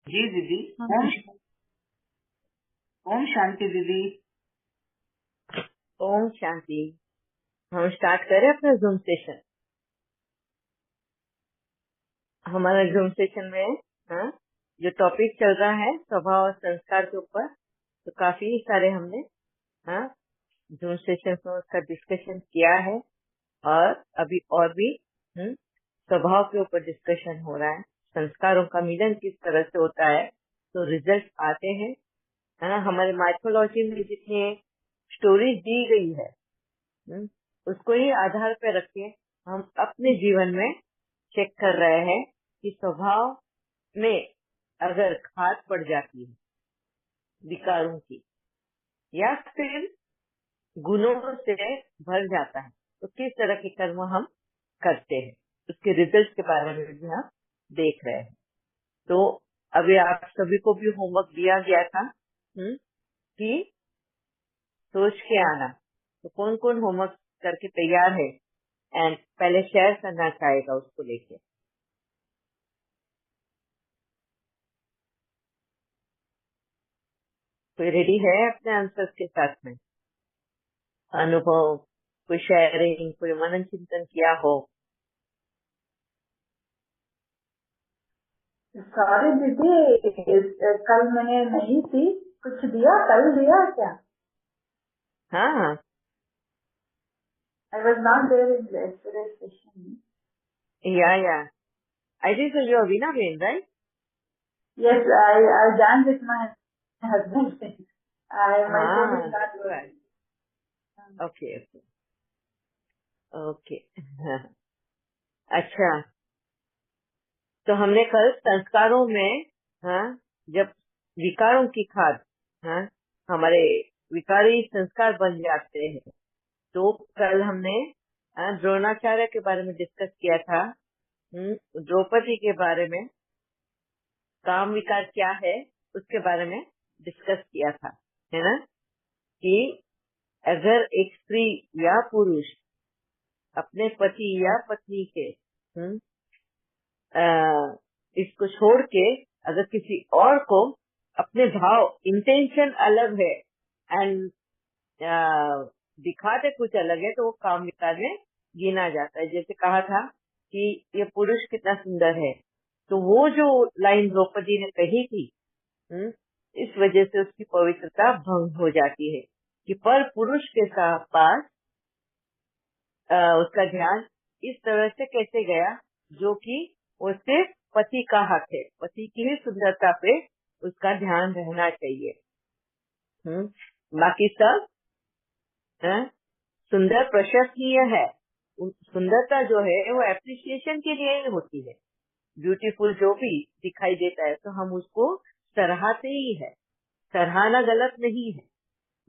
जी दीदी। हाँ ओम शांति दीदी। ओम शांति। हम स्टार्ट करें अपना जूम सेशन। हमारा जूम सेशन में हाँ, जो टॉपिक चल रहा है स्वभाव और संस्कार के ऊपर, तो काफी सारे हमने हाँ जूम सेशन में उसका डिस्कशन किया है और अभी और भी स्वभाव के ऊपर डिस्कशन हो रहा है। संस्कारों का मिलन किस तरह से होता है तो रिजल्ट आते हैं, है ना। हमारे माइथोलॉजी में जितनी स्टोरीज दी गई है उसको ही आधार पर रख के हम अपने जीवन में चेक कर रहे हैं कि स्वभाव में अगर खाद पड़ जाती है विकारों की या फिर गुणों से भर जाता है तो किस तरह के कर्म हम करते हैं, उसके रिजल्ट के बारे में भी हम देख रहे हैं। तो अभी आप सभी को भी होमवर्क दिया गया था कि सोच के आना। तो कौन कौन होमवर्क करके तैयार है एंड पहले शेयर करना चाहेगा उसको लेके। कोई रेडी है अपने आंसर्स के साथ में? अनुभव, कोई शेयरिंग, कोई मनन चिंतन किया हो? सॉरी दीदी, कल मैंने नहीं थी, कुछ दिया कल दिया क्या? हाँ I was not there in yesterday session. Yeah I think so. You Avina ben, right? Yes, I join with my husband. My phone is हाँ not right. Okay okay okay. अच्छा, तो हमने कल संस्कारों में हाँ जब विकारों की खाद हाँ हमारे विकारी संस्कार बन जाते हैं तो कल हमने द्रोणाचार्य के बारे में डिस्कस किया था। द्रौपदी के बारे में, काम विकार क्या है उसके बारे में डिस्कस किया था, है ना। कि अगर एक स्त्री या पुरुष अपने पति या पत्नी के इसको छोड़ के अगर किसी और को अपने भाव, इंटेंशन अलग है एंड दिखाते कुछ अलग है तो वो काम विकार में गिना जाता है। जैसे कहा था कि ये पुरुष कितना सुंदर है, तो वो जो लाइन द्रौपदी ने कही थी इस वजह से उसकी पवित्रता भंग हो जाती है कि पर पुरुष के पास उसका ध्यान इस तरह से कैसे गया जो कि वो सिर्फ पति का हक है, पति की ही सुंदरता पे उसका ध्यान रहना चाहिए। बाकी सब सुंदर प्रशंसनीय है। सुंदरता जो है वो एप्रिसिएशन के लिए ही होती है। ब्यूटीफुल जो भी दिखाई देता है तो हम उसको सराहते ही है, सराहना गलत नहीं है,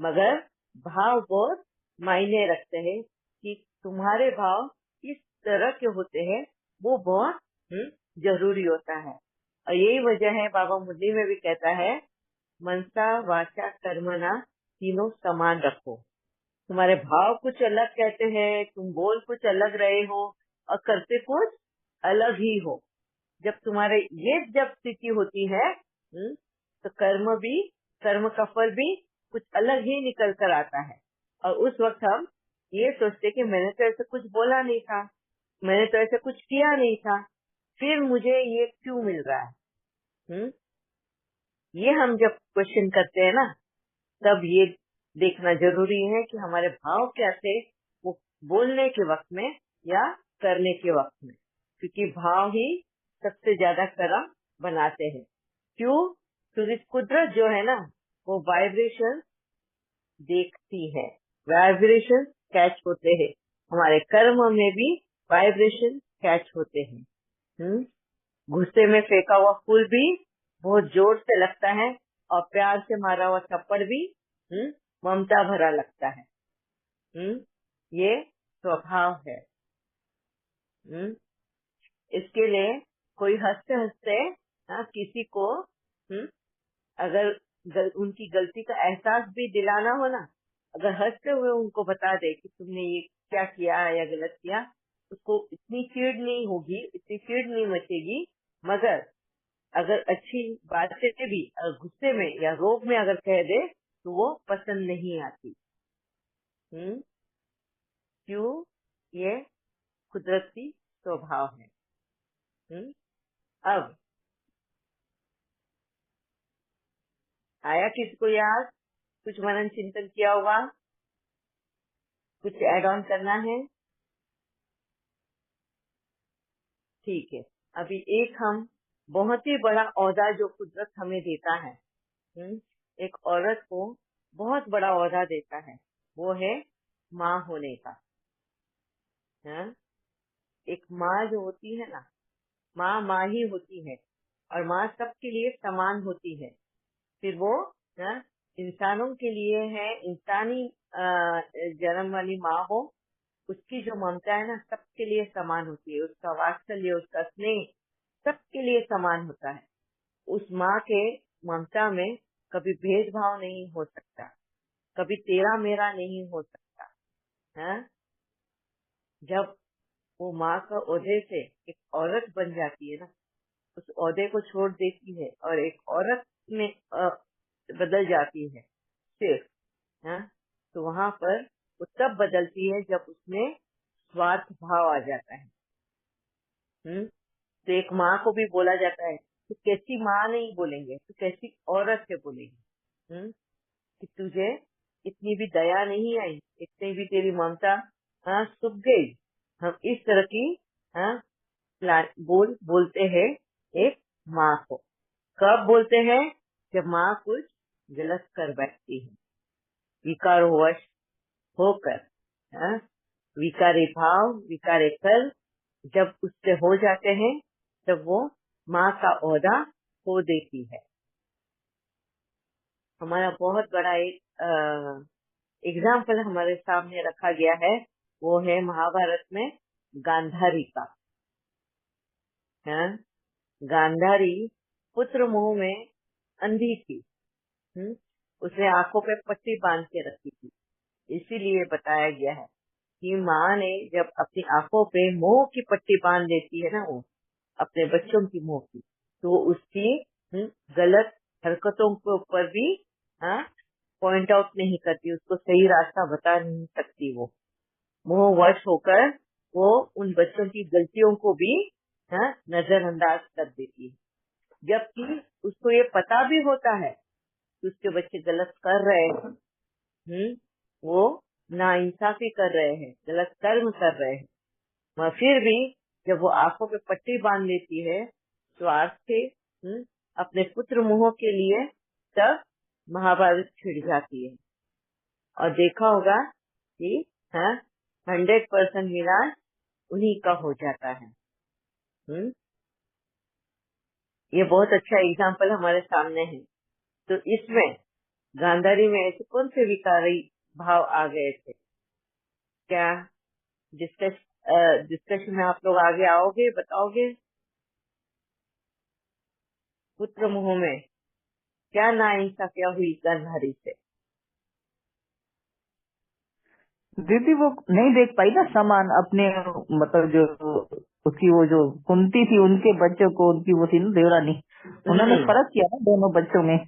मगर भाव बहुत मायने रखते हैं कि तुम्हारे भाव किस तरह के होते हैं, वो बहुत जरूरी होता है। और यही वजह है बाबा मुरली में भी कहता है मनसा वाचा कर्मणा तीनों समान रखो। तुम्हारे भाव कुछ अलग कहते हैं, तुम बोल कुछ अलग रहे हो और करते कुछ अलग ही हो। जब तुम्हारे ये जब स्थिति होती है तो कर्म का फल भी कुछ अलग ही निकल कर आता है। और उस वक्त हम ये सोचते कि मैंने तो ऐसा कुछ बोला नहीं था, मैंने तो ऐसा कुछ किया नहीं था, फिर मुझे ये क्यों मिल रहा है। ये हम जब क्वेश्चन करते हैं ना तब ये देखना जरूरी है कि हमारे भाव क्या थे वो बोलने के वक्त में या करने के वक्त में, क्योंकि भाव ही सबसे ज्यादा कर्म बनाते हैं। क्यों? क्योंकि कुदरत जो है ना वो वाइब्रेशन देखती है, वाइब्रेशन कैच होते हैं। हमारे कर्म में भी वाइब्रेशन कैच होते हैं। गुस्से में फेंका हुआ फूल भी बहुत जोर से लगता है और प्यार से मारा हुआ थप्पड़ भी ममता भरा लगता है। ये स्वभाव है। इसके लिए कोई हंसते हंसते किसी को अगर उनकी गलती का एहसास भी दिलाना हो ना, अगर हंसते हुए उनको बता दे कि तुमने ये क्या किया या गलत किया, उसको इतनी चिढ़ नहीं होगी, इतनी चिढ़ नहीं मचेगी। मगर अगर अच्छी बातें भी गुस्से में या रोब में अगर कह दे तो वो पसंद नहीं आती। क्यों? ये कुदरती स्वभाव है। अब आया किसको याद? कुछ मनन चिंतन किया होगा? कुछ ऐड ऑन करना है? ठीक है। अभी एक हम बहुत ही बड़ा औहदा जो कुदरत हमें देता है, एक औरत को बहुत बड़ा औहदा देता है, वो है माँ होने का। एक माँ जो होती है ना, माँ माँ ही होती है और माँ सबके लिए समान होती है। फिर वो इंसानों के लिए है, इंसानी जन्म वाली माँ हो, उसकी जो ममता है ना सबके लिए समान होती है, उसका वात्सल्य, उसका स्नेह सबके लिए समान होता है। उस माँ के ममता में कभी भेदभाव नहीं हो सकता, कभी तेरा मेरा नहीं हो सकता। जब वो माँ का ओहदे से एक औरत बन जाती है ना, उस ओहदे को छोड़ देती है और एक औरत में बदल जाती है सिर्फ, तो वहाँ पर वो तब बदलती है जब उसमें स्वार्थ भाव आ जाता है। तो एक माँ को भी बोला जाता है तो कैसी माँ नहीं बोलेंगे, तो कैसी औरत से बोलेंगे, कि तुझे इतनी भी दया नहीं आई, इतनी भी तेरी ममता सूख गई। हम इस तरह की बोलते हैं एक माँ को। कब बोलते हैं? जब माँ कुछ गलत कर बैठती है, विकारोवश होकर, विकारे भाव, विकारे कर जब उससे हो जाते हैं, तब वो माँ का ओहदा खो देती है। हमारा बहुत बड़ा एक एग्जाम्पल हमारे सामने रखा गया है, वो है महाभारत में गांधारी का। गांधारी पुत्र मोह में अंधी थी। उसने आंखों पे पट्टी बांध के रखी थी। इसीलिए बताया गया है कि माँ ने जब अपनी आंखों पे मोह की पट्टी बांध देती है ना, वो अपने बच्चों की मोह की, तो उसकी गलत हरकतों के ऊपर भी पॉइंट आउट नहीं करती, उसको सही रास्ता बता नहीं सकती। वो मोहवश होकर वो उन बच्चों की गलतियों को भी नजरअंदाज कर देती है, जबकि उसको ये पता भी होता है कि उसके बच्चे गलत कर रहे हैं, वो नाइंसाफी कर रहे हैं, गलत कर्म कर रहे हैं, मगर फिर भी जब वो आंखों पे पट्टी बांध लेती है तो आज से अपने पुत्र मोह के लिए तब महाभारत छिड़ जाती है। और देखा होगा कि 100% विनाश उन्हीं का हो जाता है। ये बहुत अच्छा एग्जाम्पल हमारे सामने है। तो इसमें गांधारी में ऐसे कौन से विकारी भाव आ गए थे? क्या डिस्कशन में आप लोग आगे आओगे, बताओगे? पुत्र मोह में क्या नाइंसाफियां हुई गांधारी से? दीदी वो नहीं देख पाई ना समान अपने, मतलब जो उसकी वो जो कुंती थी उनके बच्चों को, उनकी वो थी ना देवरानी, उन्होंने फर्क किया ना दोनों बच्चों में,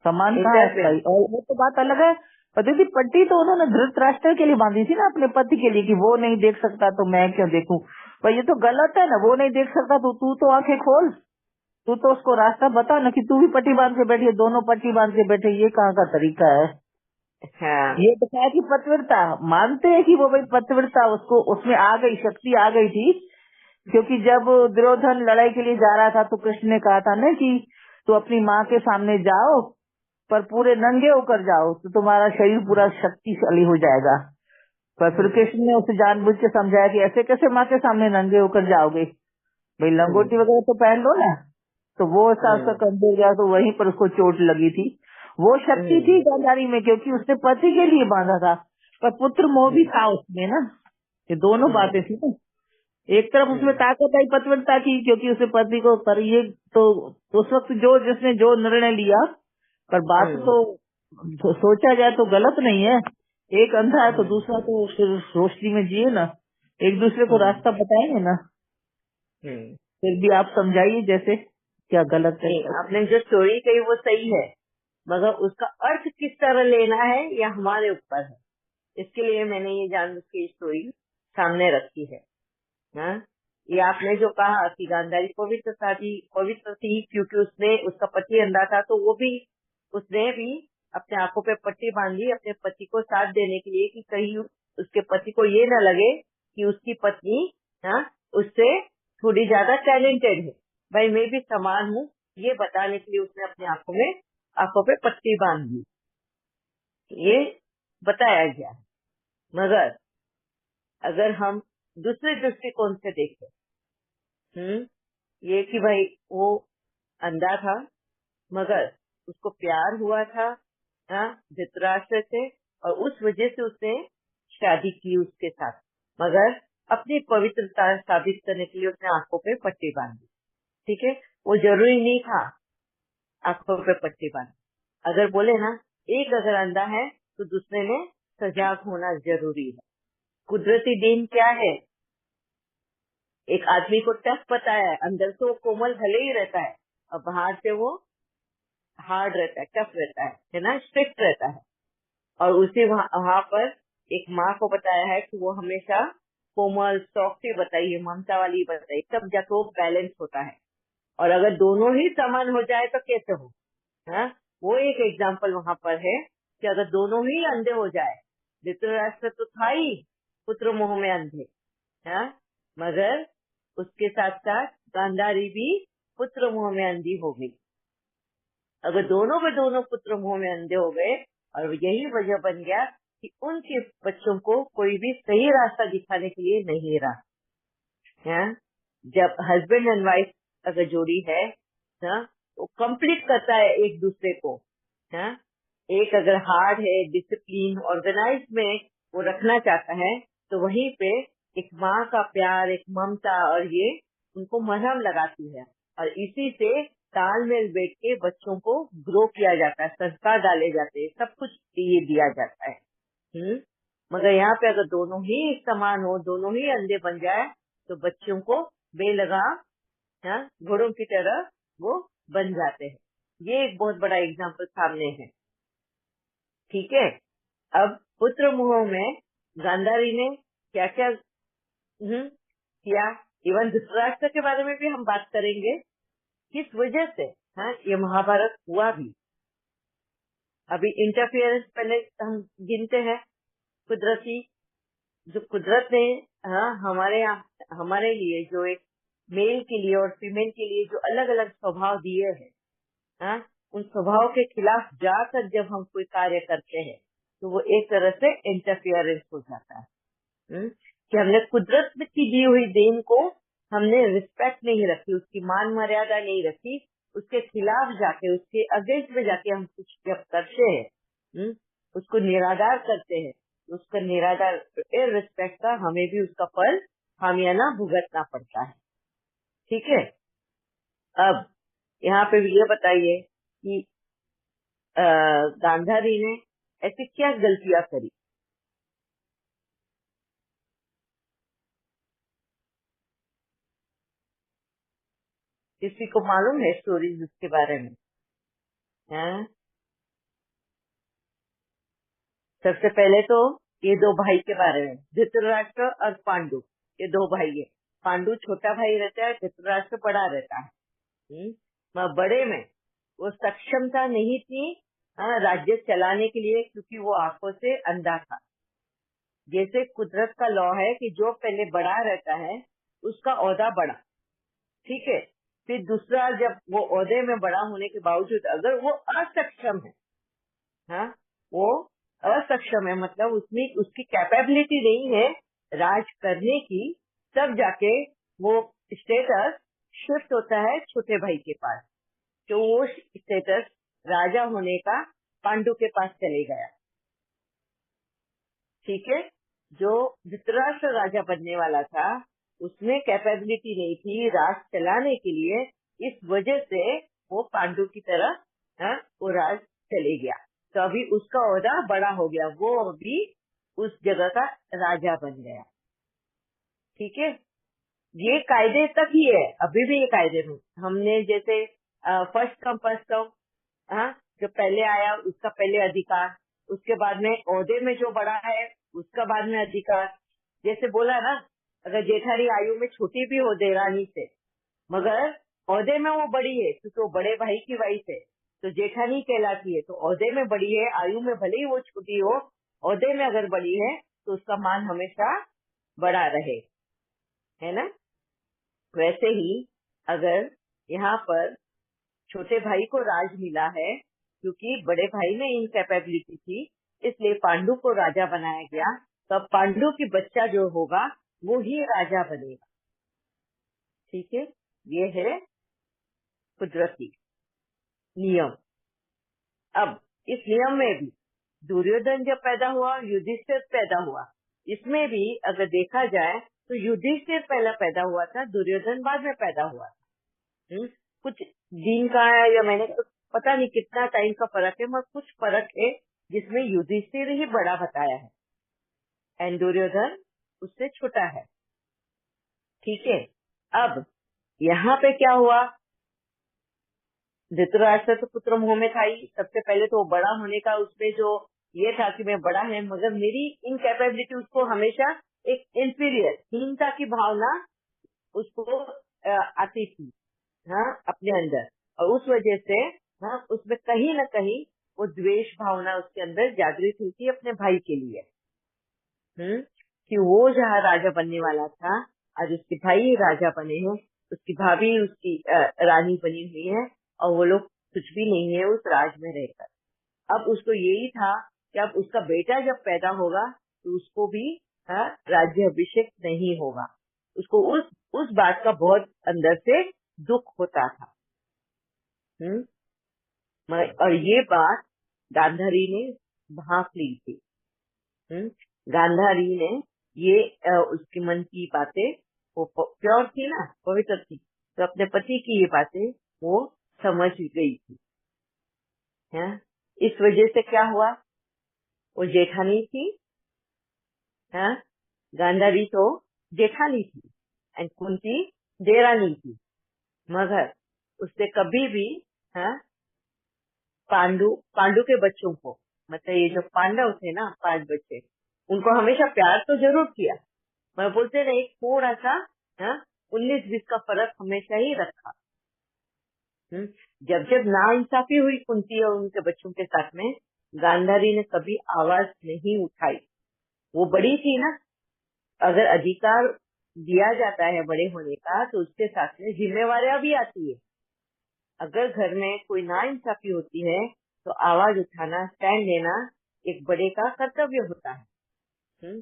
समान कहाँ है भाई। और वो तो बात अलग है, पर दीदी पट्टी तो उन्होंने धृतराष्ट्र के लिए बांधी थी ना, अपने पति के लिए, कि वो नहीं देख सकता तो मैं क्यों देखूं। पर ये तो गलत है ना, वो नहीं देख सकता तो तू तो आंखें खोल, तू तो उसको रास्ता बता ना, कि तू भी पट्टी बांध के बैठी है, दोनों पट्टी बांध के बैठे, ये कहाँ का तरीका है। ये बताया कि पतिव्रता मानते हैं कि वो भाई पतिव्रता उसको उसमें आ गई, शक्ति आ गई थी, क्योंकि जब दुर्योधन लड़ाई के लिए जा रहा था तो कृष्ण ने कहा था ना कि तू अपनी माँ के सामने जाओ पर पूरे नंगे होकर जाओ तो तुम्हारा शरीर पूरा शक्तिशाली हो जाएगा। पर फिर कृष्ण ने उसे जानबूझ के समझाया कि ऐसे कैसे माँ के सामने नंगे होकर जाओगे, भाई लंगोटी वगैरह तो पहन लो ना। तो वो ऐसा उसका कमजोर गया, तो वहीं पर उसको चोट लगी थी। वो शक्ति थी गांधारी में, क्योंकि उसने पति के लिए बांधा था, पर पुत्र मोह भी था उसमें ना। ये दोनों बातें थी ना, एक तरफ उसमें ताकत आई पतिव्रता की, क्योंकि उसने पति को, पर ये तो उस वक्त जो जिसने जो निर्णय लिया, पर बात तो सोचा जाए तो गलत नहीं है। एक अंधा है तो दूसरा तो फिर रोशनी में जिए ना, एक दूसरे को रास्ता बताएंगे ना। फिर भी आप समझाइए जैसे क्या गलत है। नहीं, आपने जो स्टोरी कही वो सही है, मगर उसका अर्थ किस तरह लेना है यह हमारे ऊपर है। इसके लिए मैंने ये जानबूझ के स्टोरी सामने रखी है। हाँ? ये आपने जो कहा कि गांधारी पवित्र थी क्योंकि उसका पति अंधा था, तो उसने भी अपने आंखों पे पट्टी बांधी अपने पति को साथ देने के लिए कि कहीं उसके पति को ये न लगे कि उसकी पत्नी उससे थोड़ी ज्यादा टैलेंटेड है, भाई मैं भी समान हूँ, ये बताने के लिए उसने अपने आंखों पे पट्टी बांध दी। ये बताया गया। मगर अगर हम दूसरे दृष्टिकोण से देखें, ये कि भाई वो अंधा था मगर उसको प्यार हुआ था धृतराष्ट्र से, और उस वजह से उसने शादी की उसके साथ, मगर अपनी पवित्रता साबित करने के लिए उसने आंखों पे पट्टी बांधी। ठीक है, वो जरूरी नहीं था आंखों पे पट्टी बांधी। अगर बोले ना, एक अगर अंधा है तो दूसरे में सजाग होना जरूरी है। कुदरती दिन क्या है, एक आदमी को टफ पता है, अंदर से वो कोमल भले ही रहता है और बाहर से वो हार्ड रहता है, टफ रहता है ना, स्ट्रिक्ट रहता है। और उसी वहाँ पर एक माँ को बताया है कि वो हमेशा कोमल सॉफ्ट ही बताइए, ममता वाली बताइए, तब जाके वो बैलेंस होता है। और अगर दोनों ही समान हो जाए तो कैसे हो। वो एक एग्जाम्पल वहाँ पर है कि अगर दोनों ही अंधे हो जाए, धृतराष्ट्र तो था ही पुत्र मोह में अंधे, मगर उसके साथ साथ गांधारी भी पुत्र मोह में अंधी हो गई। अगर दोनों पुत्र मोह में अंधे हो गए, और यही वजह बन गया कि उनके बच्चों को कोई भी सही रास्ता दिखाने के लिए नहीं रहा। जब हस्बैंड एंड वाइफ अगर जोड़ी है वो कंप्लीट करता है एक दूसरे को। एक अगर हार्ड है, डिसिप्लिन ऑर्गेनाइज में वो रखना चाहता है, तो वहीं पे एक माँ का प्यार, एक ममता, और ये उनको मरहम लगाती है, और इसी से तालमेल बैठ के बच्चों को ग्रो किया जाता है, संस्कार डाले जाते हैं, सब कुछ ये दिया जाता है। मगर यहाँ पे अगर दोनों ही समान हो, दोनों ही अंधे बन जाए, तो बच्चों को बेलगाम घोड़ों की तरह वो बन जाते हैं। ये एक बहुत बड़ा एग्जाम्पल सामने है। ठीक है, अब पुत्र मोह में गांधारी ने क्या क्या किया, इवन धृतराष्ट्र के बारे में भी हम बात करेंगे, किस वजह से ये महाभारत हुआ भी। अभी इंटरफियरेंस पहले हम गिनते हैं, कुदरती, जो कुदरत ने हमारे लिए जो एक मेल के लिए और फीमेल के लिए जो अलग अलग स्वभाव दिए हैं, उन स्वभाव के खिलाफ जाकर जब हम कोई कार्य करते हैं तो वो एक तरह से इंटरफियरेंस हो जाता है। कि हमने कुदरत की दी हुई देन को हमने रिस्पेक्ट नहीं रखी, उसकी मान मर्यादा नहीं रखी, उसके खिलाफ जाके, उसके अगेंस्ट में जाके हम कुछ जब करते हैं, उसको निराधार करते हैं, उसका निराधार रिस्पेक्ट का हमें भी उसका फल खामियाना भुगतना पड़ता है। ठीक है, अब यहाँ पे भी ये बताइए कि गांधारी ने ऐसी क्या गलतियां करी। किसी को मालूम है स्टोरीज उसके बारे में? सबसे पहले तो ये दो भाई के बारे में, धृतराष्ट्र और पांडु, ये दो भाई है। पांडु छोटा भाई रहता है, धृतराष्ट्र बड़ा रहता है। बड़े में वो सक्षमता नहीं थी राज्य चलाने के लिए, क्योंकि वो आंखों से अंधा था। जैसे कुदरत का लॉ है कि जो पहले बड़ा रहता है उसका ओहदा बड़ा, ठीक है, फिर दूसरा जब वो ओहदे में बड़ा होने के बावजूद अगर वो असक्षम है, वो असक्षम है, मतलब उसमें उसकी कैपेबिलिटी नहीं है राज करने की, तब जाके वो स्टेटस शिफ्ट होता है छोटे भाई के पास। तो वो स्टेटस राजा होने का पांडु के पास चले गया। ठीक है, जो धृतराष्ट्र राजा बनने वाला था उसमें कैपेबिलिटी नहीं थी राज चलाने के लिए, इस वजह से वो पांडु की तरह वो राज चले गया। तो अभी उसका ओहदा बड़ा हो गया, वो अभी उस जगह का राजा बन गया। ठीक है, ये कायदे तक ही है, अभी भी ये कायदे में हमने जैसे फर्स्ट कम फर्स्ट सर्व, हाँ, जो पहले आया उसका पहले अधिकार, उसके बाद में ओहदे में जो बड़ा है उसका बाद में अधिकार। जैसे बोला ना, अगर जेठानी आयु में छोटी भी हो देरानी से, मगर ओहदे में वो बड़ी है क्योंकि वो बड़े भाई की वाइफ है, तो जेठानी कहलाती है। तो ओहदे में बड़ी है, आयु में भले ही वो छोटी हो, ओहदे में अगर बड़ी है तो उसका मान हमेशा बड़ा रहे, है ना। वैसे ही अगर यहाँ पर छोटे भाई को राज मिला है क्योंकि बड़े भाई में इनकैपेबिलिटी थी, इसलिए पांडु को राजा बनाया गया, तो पांडु की बच्चा जो होगा वो ही राजा बनेगा। ठीक है, ये है कुदरती नियम। अब इस नियम में भी दुर्योधन जब पैदा हुआ, युधिष्ठिर पैदा हुआ, इसमें भी अगर देखा जाए तो युधिष्ठिर पहला पैदा हुआ था, दुर्योधन बाद में पैदा हुआ था। कुछ दिन का है या मैंने तो पता नहीं कितना टाइम का फर्क है, मगर कुछ फर्क है जिसमें युधिष्ठिर ही बड़ा बताया है एंड दुर्योधन उससे छोटा है। ठीक है, अब यहाँ पे क्या हुआ, धृतराष्ट्र तो पुत्र मोह में था ही, सबसे पहले तो बड़ा होने का उसमें जो ये था कि मैं बड़ा है, मगर मेरी इनकैपेबिलिटी, उसको हमेशा एक इंफीरियर हीनता की भावना उसको आती थी, हाँ, अपने अंदर, और उस वजह से हाँ उसमें कहीं न कहीं वो द्वेष भावना उसके अंदर जागृत हुई थी अपने भाई के लिए, कि वो जहाँ राजा बनने वाला था, आज उसके भाई राजा बने हैं, उसकी भाभी उसकी रानी बनी हुई है, और वो लोग कुछ भी नहीं है उस राज में रहकर। अब उसको यही था कि अब उसका बेटा जब पैदा होगा तो उसको भी राज्य अभिषेक नहीं होगा, उसको उस बात का बहुत अंदर से दुख होता था। और ये बात गांधारी ने भांप ली थी। गांधारी ने ये उसके मन की बातें, वो प्योर थी ना, पवित्र थी, तो अपने पति की ये बातें वो समझ गई थी। इस वजह से क्या हुआ, वो जेठानी थी, गांधारी तो जेठानी थी एंड कुंती देरानी थी, मगर उससे कभी भी पांडु के बच्चों को, मतलब ये जो पांडव थे ना 5 बच्चे, उनको हमेशा प्यार तो जरूर किया, मैं बोलते ना एक थोड़ा सा 19-20 का फर्क हमेशा ही रखा। जब जब नाइंसाफी हुई कुंती और उनके बच्चों के साथ में, गांधारी ने कभी आवाज नहीं उठाई। वो बड़ी थी ना, अगर अधिकार दिया जाता है बड़े होने का तो उसके साथ में जिम्मेवारियां भी आती है। अगर घर में कोई नाइंसाफी होती है तो आवाज उठाना, स्टैंड लेना एक बड़े का कर्तव्य होता है।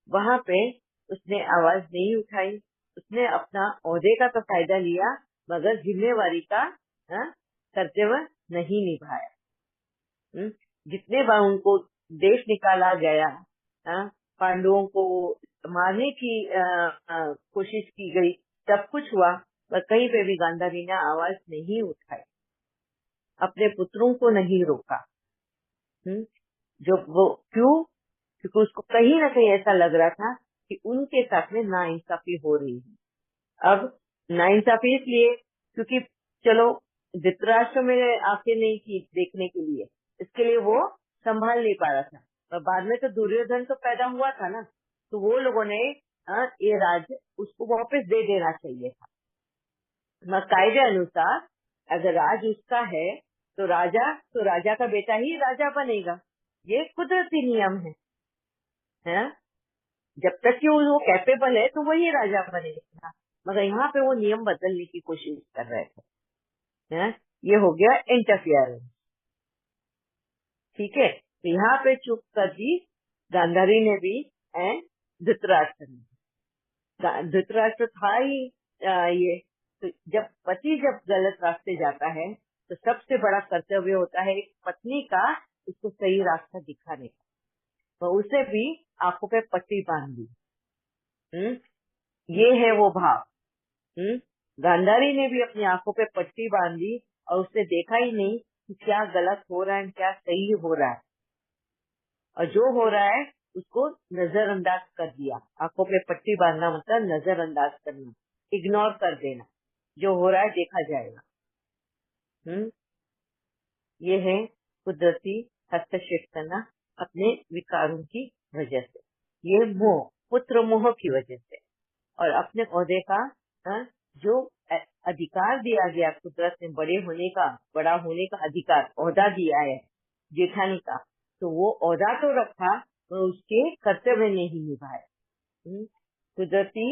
वहाँ पे उसने आवाज नहीं उठाई, उसने अपना ओहदे का तो फायदा लिया, मगर जिम्मेवारी का कर्तव्य नहीं निभाया। जितने बार उनको देश निकाला गया, पांडवों को मारने की कोशिश की गई, सब कुछ हुआ, पर कहीं पे भी गांधारी ने आवाज नहीं उठाई, अपने पुत्रों को नहीं रोका। जो वो क्यों, क्योंकि उसको कहीं ना कहीं ऐसा लग रहा था कि उनके साथ में नाइंसाफी हो रही है। अब नाइंसाफी इसलिए क्योंकि चलो धृतराष्ट्र में आंखें नहीं थी देखने के लिए, इसके लिए वो संभाल नहीं पा रहा था, पर बाद में तो दुर्योधन तो पैदा हुआ था ना, तो वो लोगों ने ये राज्य उसको वापस दे देना चाहिए था। कायदे अनुसार अगर राज उसका है तो राजा का बेटा ही राजा बनेगा, ये कुदरती नियम है। जब तक कि वो कैपेबल है तो वही राजा बनेगा, मगर यहाँ पे वो नियम बदलने की कोशिश कर रहे थे। ये हो गया इंटरफियरेंस। ठीक है, तो यहाँ पे चुप कर दी गांधारी ने भी एंड धृतराष्ट्र ने। धृतराष्ट्र था ही ये, तो जब पति जब गलत रास्ते जाता है तो सबसे बड़ा कर्तव्य होता है एक पत्नी का उसको सही रास्ता दिखाने का, तो उसे भी आंखों पे पट्टी बांध दी। ये है वो भाव। गांधारी ने भी अपनी आंखों पे पट्टी बांध दी और उसने देखा ही नहीं कि क्या गलत हो रहा है क्या सही हो रहा है, और जो हो रहा है उसको नजरअंदाज कर दिया। आंखों पे पट्टी बांधना मतलब नजरअंदाज करना, इग्नोर कर देना, जो हो रहा है देखा जाएगा। ये है कुदरती हस्तक्षेप करना अपने विकारों की वजह से। ये मोह, पुत्र मोह की वजह से, और अपने ओहदे का जो अधिकार दिया गया कुदरत ने, बड़े होने का, बड़ा होने का अधिकार, ओहदा दिया है जेठानी का, तो वो ओहदा तो रखा, पर उसके कर्तव्य नहीं निभाए। कुदरती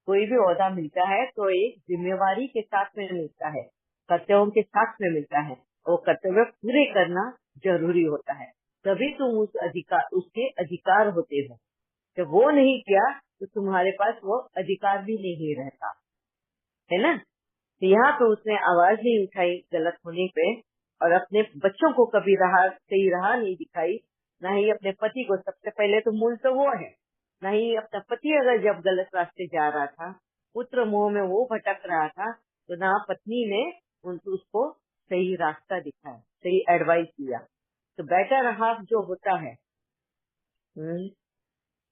कोई भी ओहदा मिलता है तो एक जिम्मेवारी के साथ में मिलता है, कर्तव्यों के साथ में मिलता है, और कर्तव्य पूरे करना जरूरी होता है, तभी तुम उसके अधिकार होते हो। जब वो नहीं किया तो तुम्हारे पास वो अधिकार भी नहीं रहता है ना। तो यहाँ पे उसने आवाज नहीं उठाई गलत होने पे, और अपने बच्चों को कभी सही राह नहीं दिखाई, ना ही अपने पति को। सबसे पहले तो मूल तो वो है, ना ही अपना पति अगर जब गलत रास्ते जा रहा था, पुत्र मोह में वो भटक रहा था, तो ना पत्नी ने उसको सही रास्ता दिखाया, सही एडवाइस दिया। तो बेटर हाफ जो होता है,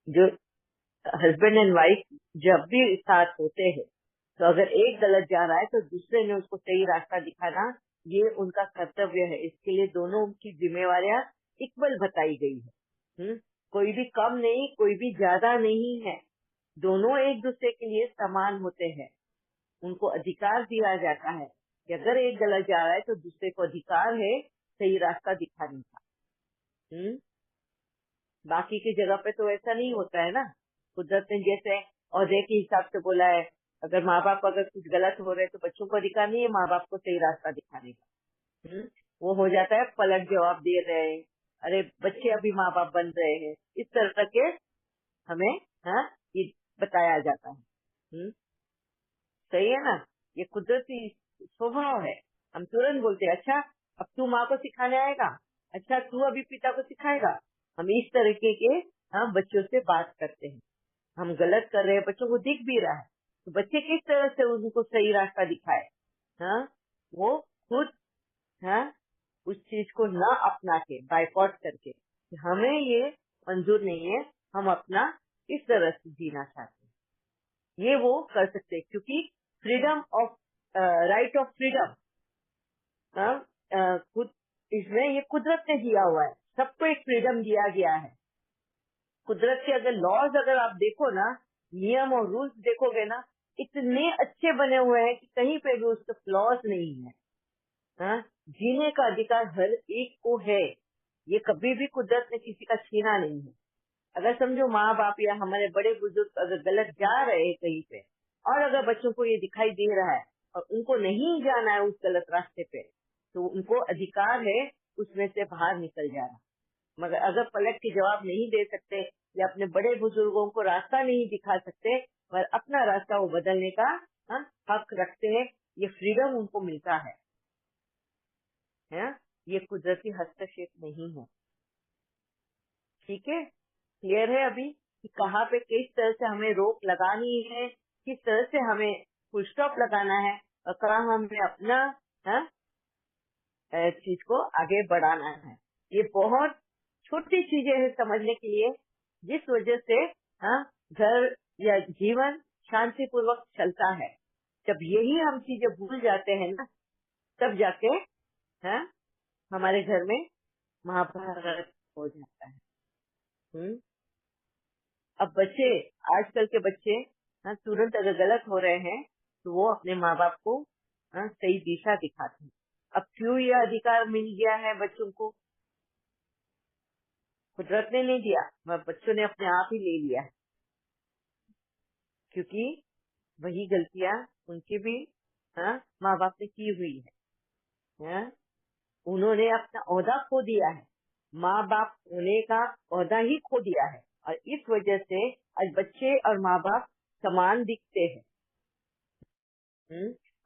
जो हस्बैंड एंड वाइफ जब भी साथ होते हैं, तो अगर एक गलत जा रहा है तो दूसरे ने उसको सही रास्ता दिखाना, ये उनका कर्तव्य है। इसके लिए दोनों की जिम्मेवारियां इक्वल बताई गई है। कोई भी कम नहीं, कोई भी ज्यादा नहीं है, दोनों एक दूसरे के लिए समान होते हैं। उनको अधिकार दिया जाता है कि अगर एक गलत जा रहा है तो दूसरे को अधिकार है सही रास्ता दिखाने का। बाकी की जगह पे तो ऐसा नहीं होता है ना। कुदरत ने जैसे औहदे के हिसाब से बोला है, अगर माँ बाप अगर कुछ गलत हो रहे तो बच्चों को अधिकार नहीं है माँ बाप को सही रास्ता दिखाने का। वो हो जाता है पलट जवाब दे रहे हैं, अरे बच्चे अभी माँ बाप बन रहे हैं, इस तरह के हमें ये बताया जाता है। सही है ना। ये कुदरती स्वभाव है। हम तुरंत बोलते हैं, अच्छा अब तू माँ को सिखाने आएगा, अच्छा तू अभी पिता को सिखाएगा। हम इस तरीके के बच्चों से बात करते हैं। हम गलत कर रहे हैं, बच्चों को दिख भी रहा है, तो बच्चे किस तरह से उनको सही रास्ता दिखाए। वो खुद उस चीज को न अपना के, बाइकआउट करके, हमें ये मंजूर नहीं है, हम अपना इस तरह से जीना चाहते हैं, ये वो कर सकते हैं। क्योंकि freedom of right of freedom खुद इसमें ये कुदरत ने दिया हुआ है, सबको एक फ्रीडम दिया गया है। कुदरत के अगर लॉज अगर आप देखो ना, नियम और रूल्स देखोगे ना, इतने अच्छे बने हुए हैं कि कहीं पे भी उसके फ्लॉज नहीं है। जीने का अधिकार हर एक को है, ये कभी भी कुदरत ने किसी का छीना नहीं है। अगर समझो माँ बाप या हमारे बड़े बुजुर्ग अगर गलत जा रहे हैं कहीं पे, और अगर बच्चों को ये दिखाई दे रहा है और उनको नहीं जाना है उस गलत रास्ते पे, तो उनको अधिकार है उसमें से बाहर निकल जाना। मगर अगर पलट के जवाब नहीं दे सकते या अपने बड़े बुजुर्गों को रास्ता नहीं दिखा सकते, पर अपना रास्ता वो बदलने का हक रखते हैं, ये फ्रीडम उनको मिलता है। ये कुदरती हस्तक्षेप नहीं है। ठीक है, क्लियर है अभी कि कहाँ पे किस तरह से हमें रोक लगानी है, किस तरह से हमें फुल स्टॉप लगाना है, और कहाँ हमें अपना चीज को आगे बढ़ाना है। ये बहुत छोटी चीजें हैं समझने के लिए, जिस वजह से घर या जीवन शांति पूर्वक चलता है। जब यही हम चीजें भूल जाते हैं ना, तब जाके हमारे घर में महाभारत हो जाता है। अब बच्चे, आजकल के बच्चे तुरंत अगर गलत हो रहे हैं तो वो अपने माँ बाप को सही दिशा दिखाते हैं। अब क्यों यह अधिकार मिल गया है बच्चों को? कुदरत ने नहीं दिया, बच्चों ने अपने आप ही ले लिया है, क्योंकि वही गलतियां उनकी भी माँ बाप ने की हुई है। उन्होंने अपना ओहदा खो दिया है, माँ बाप होने का ओहदा ही खो दिया है, और इस वजह से आज बच्चे और माँ बाप समान दिखते हैं।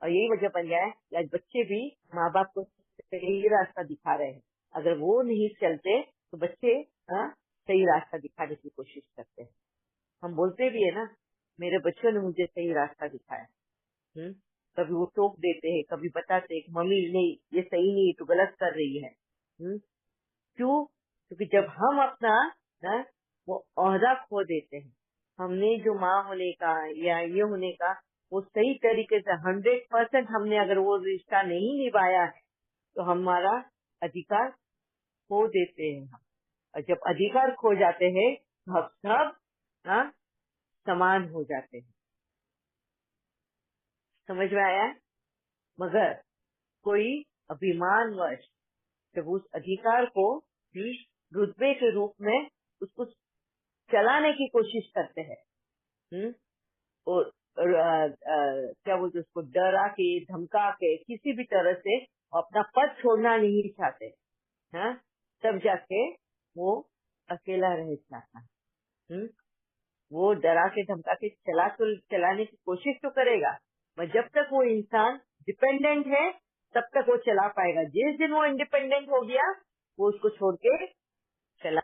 और यही वजह बन गया है कि आज बच्चे भी माँ बाप को सही रास्ता दिखा रहे हैं। अगर वो नहीं चलते तो बच्चे सही रास्ता दिखाने की कोशिश करते हैं। हम बोलते भी है ना, मेरे बच्चों ने मुझे सही रास्ता दिखाया। कभी वो टोक देते हैं, कभी बताते हैं मम्मी नहीं ये सही नहीं, तो गलत कर रही है। क्यों? क्योंकि जब हम अपना वो ओहदा खो देते हैं, हमने जो माँ होने का या ये होने का वो सही तरीके से 100% हमने अगर वो रिश्ता नहीं निभाया है तो हमारा अधिकार खो देते हैं हम। और जब अधिकार खो जाते हैं तो हम सब समान हो जाते हैं। समझ में आया? मगर कोई अभिमानवश जब उस अधिकार को रुतबे के रूप में उसको चलाने की कोशिश करते हैं, और क्या बोलते उसको डरा के धमका के किसी भी तरह से अपना पद छोड़ना नहीं चाहते, हाँ, तब जाके वो अकेला रह जाता है। वो डरा के धमका के चलाने की कोशिश तो करेगा, पर जब तक वो इंसान डिपेंडेंट है तब तक वो चला पाएगा। जिस दिन वो इंडिपेंडेंट हो गया वो उसको छोड़ के चला